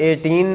18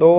2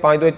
5